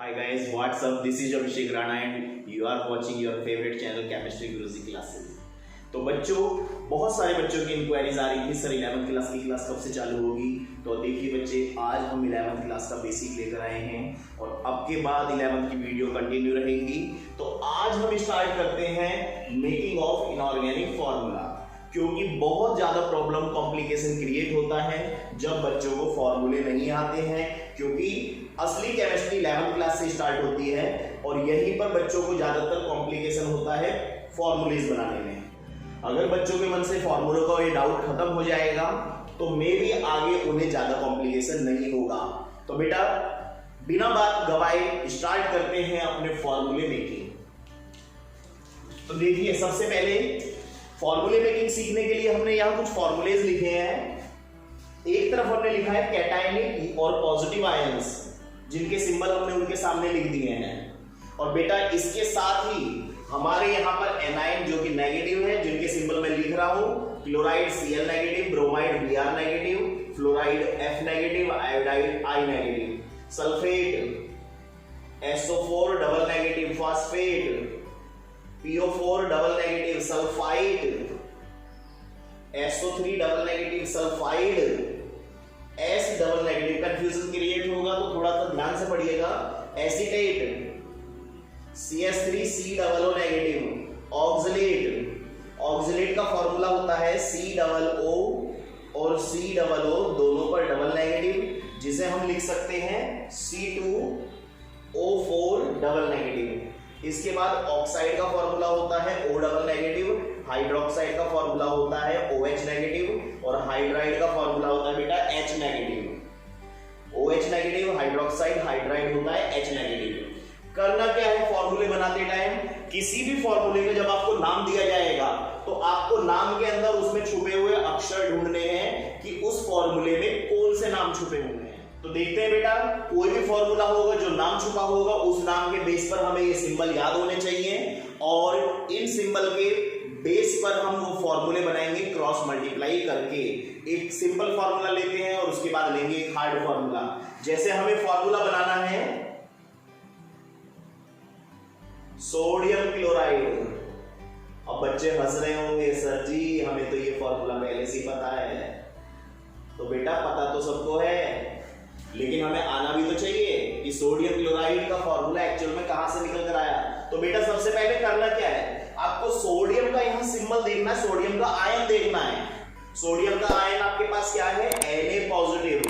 Hi guys, what's up? This is Abhishek Rana and you are watching your favorite channel Chemistry Guruji Classes. तो बच्चों, बहुत सारे बच्चों की इंक्वायरीज आ रही थी सर 11th क्लास की क्लास कब से चालू होगी। तो देखिए बच्चे, आज हम 11th क्लास का बेसिक लेकर आए हैं और अब के बाद 11th की वीडियो कंटिन्यू रहेगी। तो आज हम स्टार्ट करते हैं मेकिंग ऑफ इनऑर्गेनिक फॉर्मूला, क्योंकि बहुत ज़्यादा प्रॉब्लम कॉम्प्लिकेशन क्रिएट होता है जब बच्चों को फॉर्मूले नहीं आते हैं, क्योंकि असली केमिस्ट्री 11th क्लास से स्टार्ट होती है और यहीं पर बच्चों को ज़्यादातर कॉम्प्लिकेशन होता है फॉर्मूलेज बनाने में। अगर बच्चों के मन से फॉर्मूलों का ये डाउट खत्म हो जाएगा तो मे भी आगे उन्हें ज़्यादा कॉम्प्लिकेशन नहीं होगा। तो बेटा, बिना बात गवाए स्टार्ट करते हैं अपने फॉर्मूले मेकिंग। तो देखिए, सबसे पहले फॉर्मूले मेकिंग सीखने के लिए हमने यहाँ कुछ फॉर्मूलेज लिखे हैं। एक तरफ हमने लिखा है कैटायनिक और पॉजिटिव आयंस, जिनके सिंबल हमने उनके सामने लिख दिए हैं। और बेटा, इसके साथ ही हमारे यहाँ पर एनाइन जो कि नेगेटिव है, जिनके सिंबल मैं लिख रहा हूं, chloride Cl negative, bromide Br negative, fluoride F negative, iodide I negative, sulphate SO4 double negative, phosphate PO4 double negative, sulphide SO3 double negative, sulphide S double negative. Confusion create होगा तो थोड़ा सा ध्यान से पढ़िएगा। Acetate CH3C double O negative, oxalate का formula होता है C डबल O और C डबल O दोनों पर डबल नेगेटिव, जिसे हम लिख सकते हैं C2O4 डबल नेगेटिव। इसके बाद ऑक्साइड का फॉर्मूला होता है O डबल नेगेटिव, हाइड्रोक्साइड का फॉर्मूला होता है OH नेगेटिव और हाइड्राइड का फॉर्मूला होता है बेटा H negative. OH negative, hydroxide, hydride होता है H नेगेटिव। करना क्या है फॉर्मूले बनाते टाइम, किसी भी फॉर्मूले का जब आपको नाम दिया जाएगा तो आपको नाम के अंदर उसमें छुपे हुए अक्षर ढूंढने हैं कि उस फॉर्मूले में कौन से नाम छुपे हुए हैं। तो देखते हैं बेटा, कोई भी फॉर्मूला होगा जो नाम छुपा होगा, उस नाम के बेस पर हमें ये सिंबल याद होने चाहिए और इन सिंबल के बेस पर हम वो फॉर्मूले बनाएंगे क्रॉस मल्टीप्लाई करके। एक सिंपल फॉर्मूला लेते हैं और उसके बाद लेंगे एक हार्ड फॉर्मूला। जैसे हमें फॉर्मूला बनाना है सोडियम क्लोराइड। अब बच्चे हंस रहे होंगे, सर जी हमें तो ये फॉर्मूला पहले से पता है। तो बेटा, पता तो सबको है, लेकिन हमें आना भी तो चाहिए कि सोडियम क्लोराइड का फॉर्मूला एक्चुअल में कहां से निकल कर आया। तो बेटा, सबसे पहले करना क्या है, आपको सोडियम का यहां सिंबल देखना है, सोडियम का आयन देखना है। सोडियम का आयन आपके पास क्या है, Na पॉजिटिव।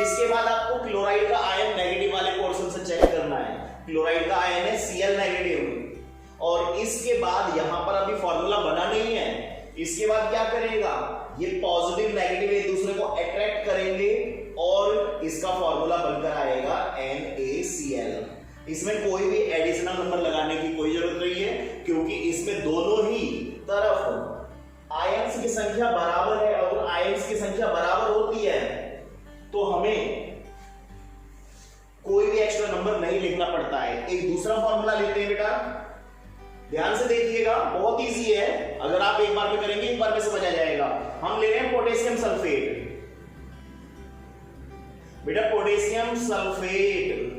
इसके बाद आपको क्लोराइड का आयन नेगेटिव वाले पोर्शन से चेक करना है। क्लोराइड का आयन है Cl नेगेटिव। और इसके बाद यहां पर अभी फॉर्मूला बना नहीं है, इसके बाद क्या करेगा, ये पॉजिटिव नेगेटिव एक दूसरे को अट्रैक्ट करेंगे और इसका फॉर्मूला बनकर आएगा NaCl। इसमें कोई भी एडिशनल नंबर लगाने की कोई जरूरत नहीं है, क्योंकि इसमें दोनों ही तरफ आयंस की संख्या बराबर है। और आयंस की संख्या बराबर होती है तो हमें कोई भी एक्स्ट्रा नंबर नहीं लिखना पड़ता है। एक दूसरा फॉर्मूला लेते हैं बेटा, ध्यान से देखिएगा, बहुत इजी है। अगर आप एक बार में करेंगे एक बार में समझ आ जाएगा। हम ले रहे हैं पोटेशियम सल्फेट। बेटा, पोटेशियम सल्फेट,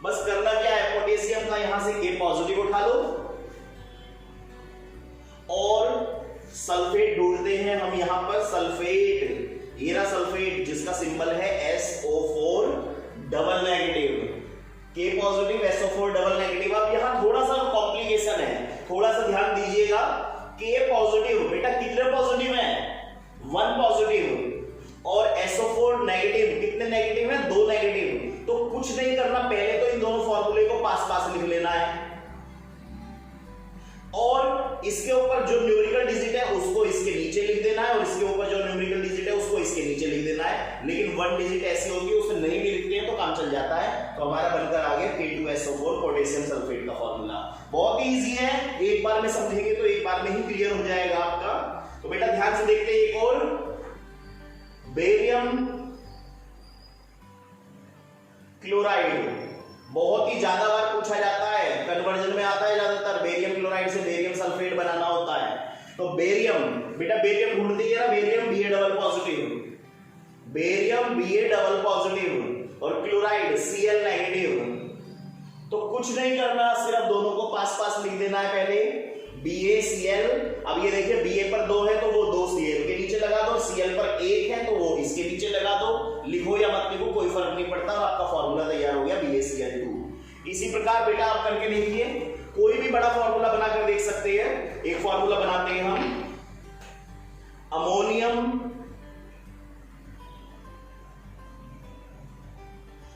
बस करना क्या है, पोटेशियम का यहां से K पॉजिटिव उठा लो और सल्फेट ढूंढते हैं हम यहां पर। सल्फेट, ये रहा सल्फेट, जिसका सिंबल है SO4 double negative. K positive, SO4 double negative. अब यहां थोड़ा सा कॉम्प्लिकेशन है, थोड़ा सा ध्यान दीजिएगा। K पॉजिटिव, बेटा कितने पॉजिटिव है, 1 पॉजिटिव। और SO4 नेगेटिव, कितने नेगेटिव है, 2 नेगेटिव। तो कुछ नहीं करना, पहले तो इन दोनों फॉर्मूले को पास पास लिख लेना है और इसके ऊपर जो न्यूमेरिकल डिजिट है उसको इसके नीचे लिख देना है और इसके ऊपर जो न्यूमेरिकल डिजिट है उसको इसके नीचे लिख देना है। लेकिन 1 डिजिट ऐसी होगी उसे नहीं भी लिखते हैं तो काम चल जाता है। तो हमारा बनकर आ गया K2SO4 पोटेशियम सल्फेट का फॉर्मूला। बहुत ही इजी है, एक बार में समझेंगे तो एक बार में ही क्लियर हो जाएगा आपका। तो बेटा ध्यान से देखते हैं एक और, बेरियम क्लोराइड। बहुत ही ज्यादा बार पूछा जाता है, कन्वर्जन में आता है ज्यादातर, बेरियम क्लोराइड से बेरियम सल्फेट बनाना होता है। तो बेरियम, बेटा बेरियम ढूंढ दीजिए ना, barium Ba double positive. Barium Ba double positive और क्लोराइड Cl नेगेटिव। तो कुछ नहीं करना, सिर्फ दोनों को पास पास लिख देना है पहले, BaCl। अब ये देखिए Ba पर 2 है तो वो 2 Cl के नीचे लगा दो, Cl पर 1 है तो वो इसके नीचे लगा दो, लिखो या मत लिखो कोई फर्क नहीं पड़ता, और आपका फॉर्मूला तैयार हो गया BaCl2। इसी प्रकार बेटा आप करके देखिए, कोई भी बड़ा फॉर्मूला बनाकर देख सकते हैं। एक फॉर्मूला बनाते हैं हम,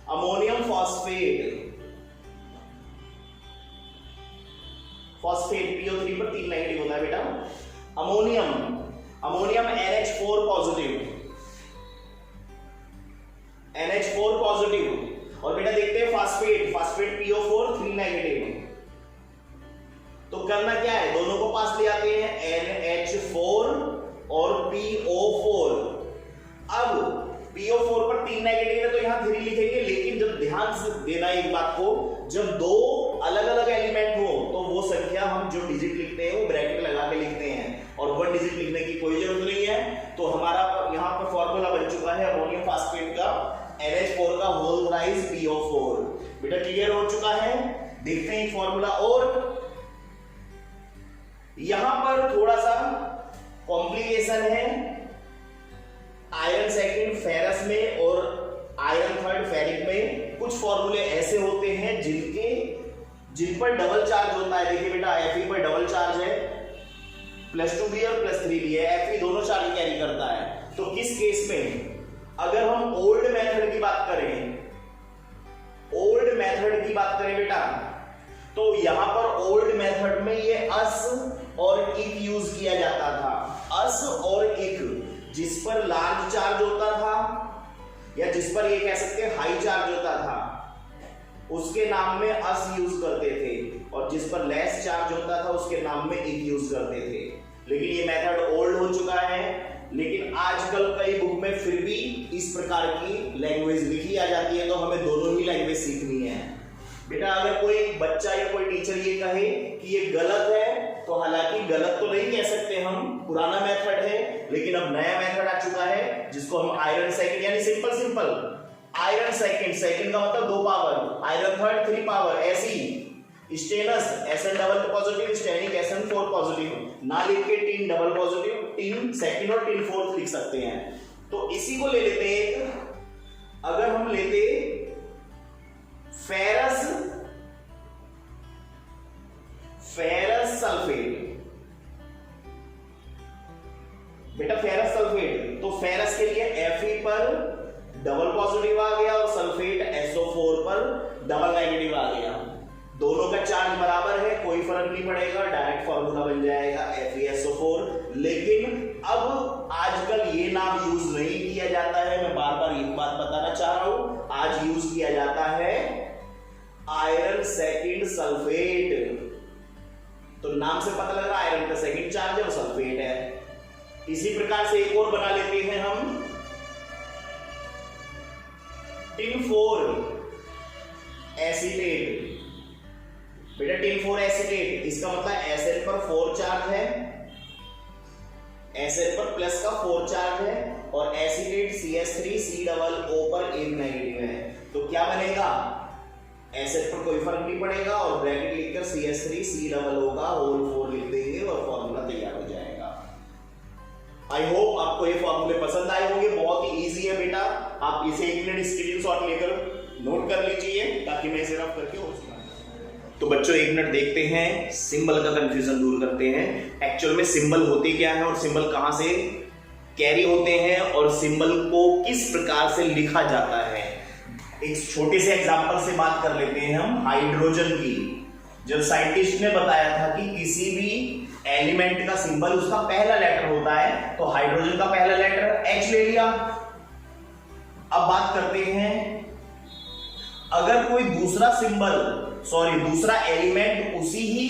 अमोनियम फॉस्फेट PO3 पर 3 नेगेटिव होता है बेटा। अमोनियम NH4 पॉजिटिव, और बेटा देखते हैं फास्फेट PO4 3 नेगेटिव। तो करना क्या है, दोनों को पास ले आते हैं, NH4 और PO4। अब PO4 पर 3 नेगेटिव है तो यहां 3 लिखेंगे, लेकिन जब ध्यान से देना एक बात को, जब 2 अलग अलग एलिमेंट हो तो वो संख्या हम जो डिजिट लिखते हैं वो ब्रैकेट लगा के लिखते हैं, और 1 डिजिट लिखने की कोई जरूरत नहीं है। तो हमारा यहां पर फॉर्मूला बन चुका है अमोनियम फास्फेट का NH4 का होल राइज PO4। बेटा क्लियर हो चुका है। देखते हैं फॉर्मूला, और यहां पर थोड़ा सा कॉम्प्लिकेशन है। आयरन सेकंड फेरस में और आयरन थर्ड फेरिक में कुछ फॉर्मूले ऐसे होते हैं जिन पर डबल चार्ज होता है। देखिए बेटा Fe पर डबल चार्ज है, +2B और +3B है, Fe दोनों चार्ज कैरी करता है। तो किस केस में, अगर हम ओल्ड मेथड की बात करें बेटा, तो यहां पर ओल्ड मेथड में ये अस और इक यूज किया जाता था। अस और इक, जिस पर लार्ज चार्ज होता था या जिस पर ये कह सकते हैं हाई चार्ज होता था, उसके नाम में अस यूज करते थे, और जिस पर लेस चार्ज होता था उसके नाम में इक यूज करते थे। लेकिन ये मेथड ओल्ड हो चुका है, लेकिन आजकल कई बुक में फिर भी इस प्रकार की लैंग्वेज लिखी आ जाती है, तो हमें दोनों ही लैंग्वेज सीखनी है। बेटा अगर कोई बच्चा या कोई टीचर ये कहे कि ये गलत है, तो हालांकि गलत तो नहीं कह सकते हम, पुराना मेथड है, लेकिन अब नया मेथड आ चुका है जिसको हम आयरन सेकंड, यानी सिंपल आयरन सेकंड का मतलब 2 पावर, आयरन थर्ड 3 पावर, ऐसी stannous Sn double positive, stannic Sn4 positive ना लिख के tin double positive, tin second और टिन फोर्थ लिख सकते हैं। तो इसी को ले लेते हैं, अगर हम लेते फेरस सल्फेट, बेटा फेरस सल्फेट, तो फेरस के लिए Fe पर डबल पॉजिटिव आ गया और सल्फेट SO4 पर डबल नेगेटिव आ गया। दोनों का चार्ज बराबर है, कोई फर्क नहीं पड़ेगा, डायरेक्ट फॉर्मूला बन जाएगा FeSO4। लेकिन अब आजकल ये नाम यूज नहीं किया जाता है, मैं बार बार एक बात बताना चाह रहा हूं, आज यूज किया जाता है आयरन सेकंड सल्फेट। तो नाम से पता लग रहा है आयरन का सेकंड चार्ज है और सल्फेट है। इसी प्रकार से एक और बना लेते हैं हम, टिन4 एसीटेट। बेटा टिन4 एसीटेट, इसका मतलब Sn पर 4 चार्ज है, Sn पर प्लस का 4 चार्ज है, और एसीटेट CH3COO पर 1 नेगेटिव है। तो क्या बनेगा, Sn पर कोई फर्क नहीं पड़ेगा, और ब्रैकेट लिखकर CH3COO का होल 4 लिख देंगे और फॉर्मूला तैयार हो जाएगा। आई होप आपको ये फॉर्मूले पसंद आए होंगे, बहुत ही इजी है बेटा। आप इसे 1 मिनट स्क्रीनशॉट लेकर नोट कर लीजिए ताकि मैं इसे रफ करके और सुना। तो बच्चों 1 मिनट देखते हैं, सिंबल का कंफ्यूजन दूर करते हैं। एक्चुअल में सिंबल होते क्या है और सिंबल कहां से कैरी होते हैं और सिंबल को किस प्रकार से लिखा जाता है। एक छोटे से एग्जांपल से बात कर लेते हैं हम हाइड्रोजन की। जब साइंटिस्ट ने बताया था कि किसी भी एलिमेंट का सिंबल उसका पहला लेटर होता है, तो हाइड्रोजन का पहला लेटर H ले लिया। अब बात करते हैं, अगर कोई दूसरा एलिमेंट उसी ही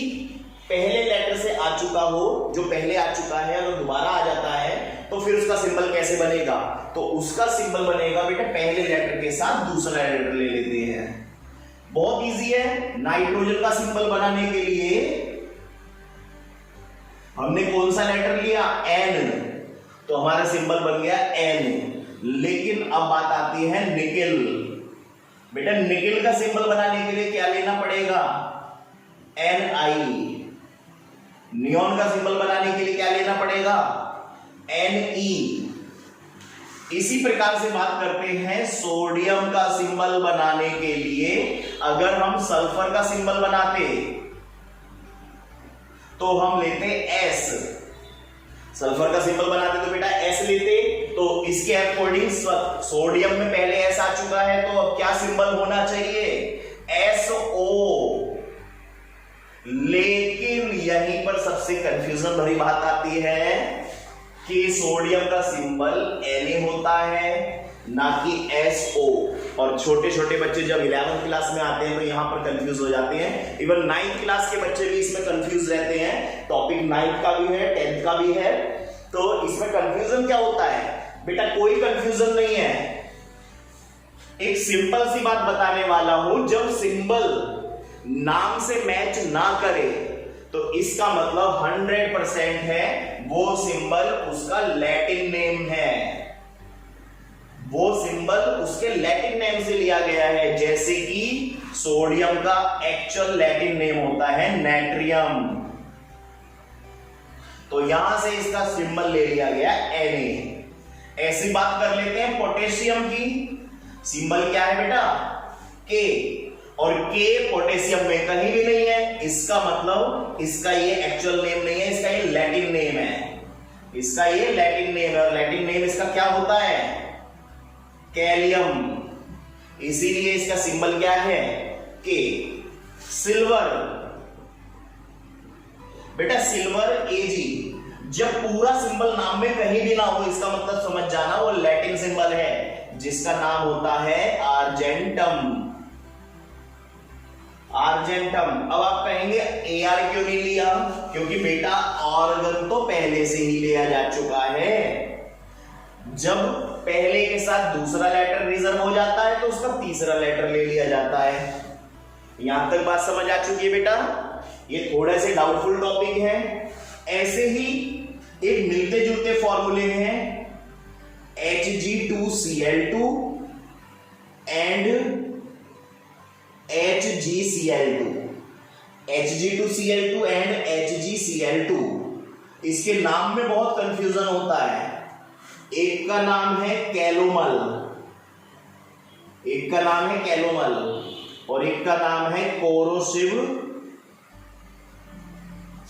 पहले लेटर से आ चुका हो, जो पहले आ चुका है, अगर दोबारा आ जाता है तो फिर उसका सिंबल कैसे बनेगा, तो उसका सिंबल बनेगा बेटा पहले लेटर के साथ दूसरा लेटर ले लेते हैं। बहुत इजी है। नाइट्रोजन का सिंबल बनाने के लिए हमने कौन सा लेटर लिया, N, तो हमारा सिंबल बन गया N। लेकिन अब बात आती है निकेल। बेटा निकेल का सिंबल बनाने के लिए क्या लेना पड़ेगा? Ni। नियॉन का सिंबल बनाने के लिए क्या लेना पड़ेगा? Ne। इसी प्रकार से बात करते हैं सोडियम का सिंबल बनाने के लिए। अगर हम सल्फर का सिंबल बनाते तो हम लेते S। सल्फर का सिंबल बनाते तो बेटा S लेते, तो इसके अकॉर्डिंग सोडियम में पहले S आ चुका है, तो अब क्या सिंबल होना चाहिए? SO। लेकिन यहीं पर सबसे कंफ्यूजन भरी बात आती है कि सोडियम का सिंबल Na होता है ना कि SO। और छोटे छोटे बच्चे जब 11th क्लास में आते हैं तो यहां पर कंफ्यूज हो जाते हैं। इवन 9th क्लास के बच्चे भी इसमें कंफ्यूज रहते हैं। टॉपिक 9th का भी है, 10th का भी है, तो इसमें कंफ्यूजन क्या होता है? बेटा कोई कंफ्यूजन नहीं है। एक सिंपल सी बात बताने वाला हूं, जब सिंबल नाम से मैच ना करे तो इसका मतलब 100% है वो सिंबल उसका लैटिन नेम है। वो सिंबल उसके लैटिन नेम से लिया गया है, जैसे कि सोडियम का एक्चुअल लैटिन नेम होता है नाइट्रियम। तो यहां से इसका सिंबल ले लिया गया Na। ऐसी बात कर लेते हैं पोटेशियम की। सिंबल क्या है बेटा? K। और K पोटेशियम में कहीं भी नहीं है, इसका मतलब इसका ये एक्चुअल नेम नहीं है, इसका ये लैटिन नेम है। इसका ये लैटिन नेम है और लैटिन नेम इसका क्या होता है? कैलियम। इसीलिए इसका सिंबल क्या है? K। सिल्वर। बेटा सिल्वर Ag। जब पूरा सिंबल नाम में कहीं भी ना हो, इसका मतलब समझ जाना वो लैटिन सिंबल है, जिसका नाम होता है आर्जेंटम। आर्जेंटम। अब आप कहेंगे Ar क्यों नहीं लिया? क्योंकि बेटा ऑर्गन तो पहले से ही लिया जा चुका है। जब पहले के साथ दूसरा लेटर रिजर्व हो जाता है तो उसका तीसरा लेटर ले लिया जाता है। यहां तक बात समझ आ चुकी है बेटा? ये थोड़े से डाउटफुल टॉपिक है। ऐसे ही एक मिलते जुलते फॉर्मूले हैं Hg2Cl2 and HgCl2। Hg2Cl2 and HgCl2, इसके नाम में बहुत कंफ्यूजन होता है। एक का नाम है कैलोमल, एक का नाम है कैलोमल और एक का नाम है कोरोसिव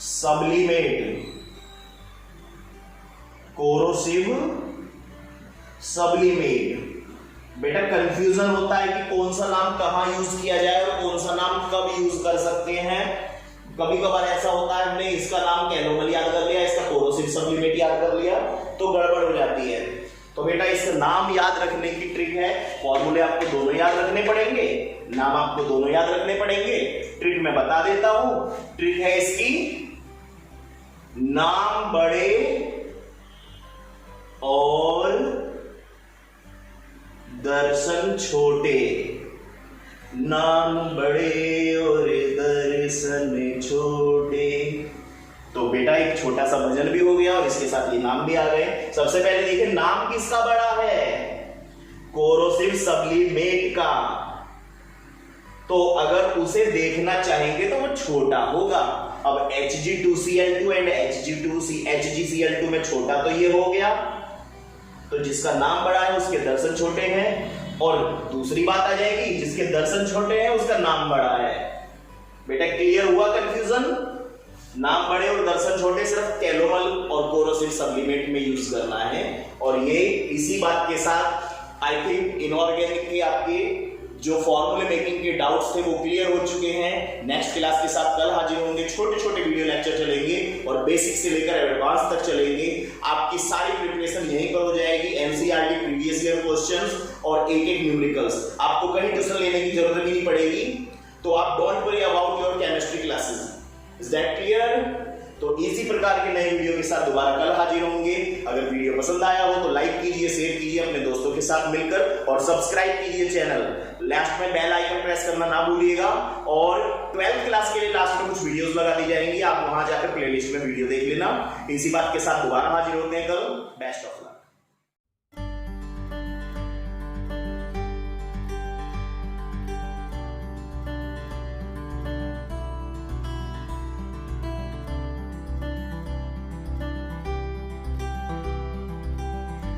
सब्लिमेट। Corrosive sublimate. बेटा कंफ्यूजन होता है कि कौन सा नाम कहां यूज किया जाए और कौन सा नाम कब यूज कर सकते हैं। कभी कभार ऐसा होता है हमने इसका नाम कैलोमल याद कर लिया, इसका कोरोसिव सब्लिमेट याद कर लिया, तो गड़बड़ हो जाती है। तो बेटा इसका नाम याद रखने की ट्रिक है। फॉर्मूले आपको दोनों याद रखने पड़ेंगे, नाम आपको दोनों याद रखने पड़ेंगे। ट्रिक मैं बता देता हूं। ट्रिक है इसकी, नाम बड़े और दर्शन छोटे। नाम बड़े और दर्शन छोटे। तो बेटा एक छोटा सा भजन भी हो गया और इसके साथ ये नाम भी आ गए। सबसे पहले देखिए नाम किसका बड़ा है? कोरोसिव सब्लिमेट का। तो अगर उसे देखना चाहेंगे तो वो छोटा होगा। अब Hg2Cl2 एंड HgCl2 में छोटा तो ये हो गया, तो जिसका नाम बड़ा है उसके दर्शन छोटे हैं। और दूसरी बात आ जाएगी, जिसके दर्शन छोटे हैं उसका नाम बड़ा है। बेटा क्लियर हुआ कंफ्यूजन? नाम बड़े और दर्शन छोटे सिर्फ कैलोमल और कोरोसिव सब्लिमेट में यूज करना है। और ये इसी बात के साथ आई थिंक इनऑर्गेनिक के आपके जो फॉर्मूले मेकिंग के डाउट्स थे वो क्लियर हो चुके हैं। नेक्स्ट क्लास के साथ कल हाजिर होंगे। छोटे छोटे वीडियो लेक्चर चलेंगे और बेसिक से लेकर एडवांस तक चलेंगे। आपकी सारी प्रिपरेशन यहीं पर हो जाएगी। एनसीईआरटी प्रीवियस ईयर क्वेश्चंस और एक एक न्यूमेरिकल्स। आपको कहीं ट्यूशन लेने की जरूरत भी नहीं पड़ेगी। तो आप don't worry about your chemistry classes. Is that clear? तो इसी प्रकार के नए वीडियो के साथ दोबारा कल हाजिर होंगे। अगर वीडियो पसंद आया हो तो लाइक कीजिए, शेयर कीजिए अपने दोस्तों के साथ मिलकर और सब्सक्राइब कीजिए चैनल। लास्ट में बेल आइकन प्रेस करना ना भूलिएगा। और 12th क्लास के लिए लास्ट में कुछ वीडियोस लगा दी जाएंगी, आप वहां जाकर प्लेलिस्ट में वीडियो देख लेना। इसी बात के साथ दोबारा हाजिर होते हैं कल। Best of luck.